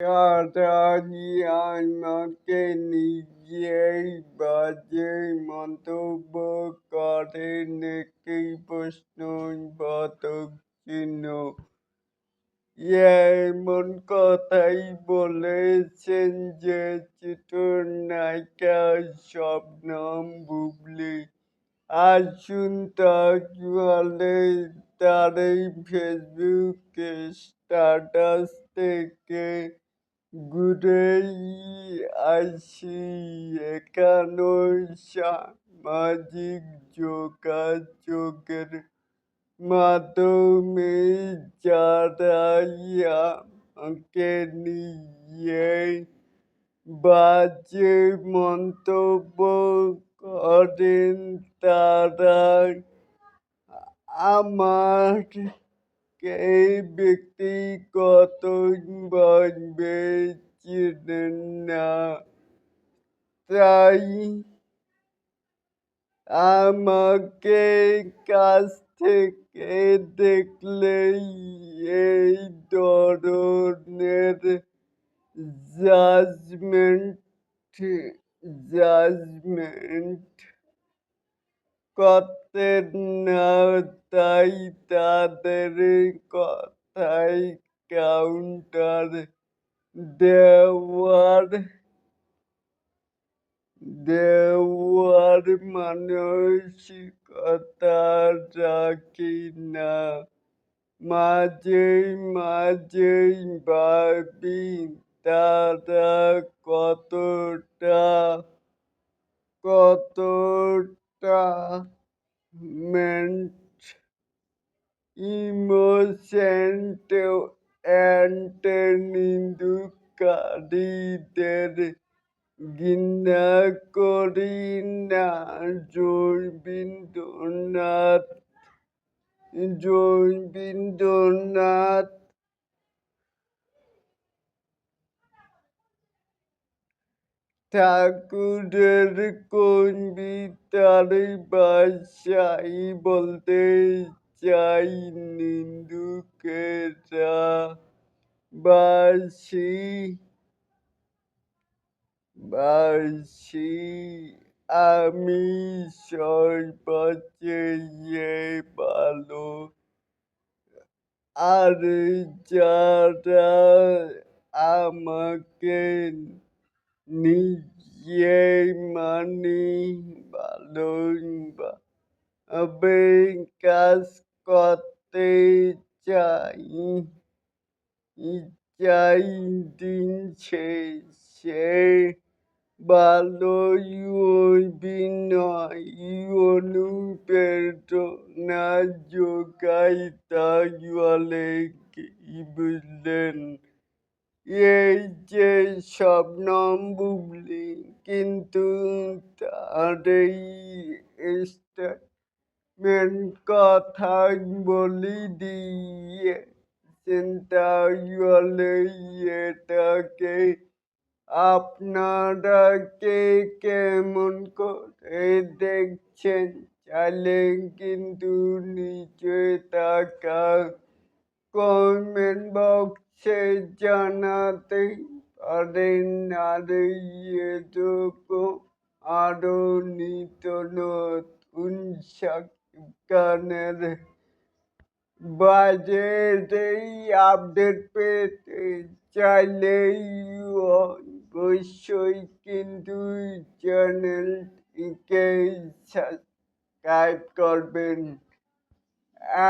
তারাই আমাকে নিজেই বাজে মন্তব্য করে নাকি প্রশ্নবোধক চিহ্ন। এমন কথাই বলেছেন যে চিত্রনায়িকা শবনম বুবলী। আসুন তাহলে তার এই ফেসবুক স্ট্যাটাস থেকে ঘুরেই আসি। এখানেও সামাজিক যোগাযোগের মাধ্যমে যারাই আমাকে নিয়ে বাজে মন্তব্য করেন তারা আমাকে ব্যক্তিগতভাবে চেনেন না, তাই আমাকে কাছ থেকে দেখলেই এই ধরনের জাজমেন্ট করতেন না, তাই তাদের কথায় কাউন্টার দেওয়ার মানসিকতা রাখি না। মাঝে মাঝেই ভাবি তারা কতটা ইনোসেন্ট এন্ড নিন্দুকারীদের ঘৃণা করি না। রবীন্দ্রনাথ ঠাকুরের কবিতার ভাষায় বলতে চাই, নিন্দুকেরা বাসি আমি সর্বচেয়ে ভালো। আর যারা আমাকে নিজেই ভালোভাবে কাজ করতে চাই দিন শেষে ভালোই অভিনয় অনুপ্রেরণা যোগায়, তাহলে কি বুঝলেন? এই যে শবনম বুবলী কিন্তু তার এই স্টেটমেন্ট কথা বলি দিয়েছেন, তাহলে এটাকে আপনারা কে কেমন করে দেখছেন? চাইলে কিন্তু নিচে থাকা কমেন্ট বক্সে জানাতে পারেন। আর এরকম আরো নিত্য নতুন গানের বাজেটেই আপডেট পেতে চাইলেই অবশ্যই কিন্তু চ্যানেলটিকে সাবস্ক্রাইব করবেন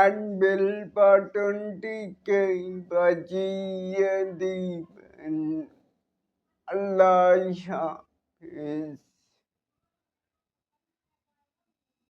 and বেল বাটনটিকে বাজিয়ে দিবেন। আল্লাহ হাফেজ।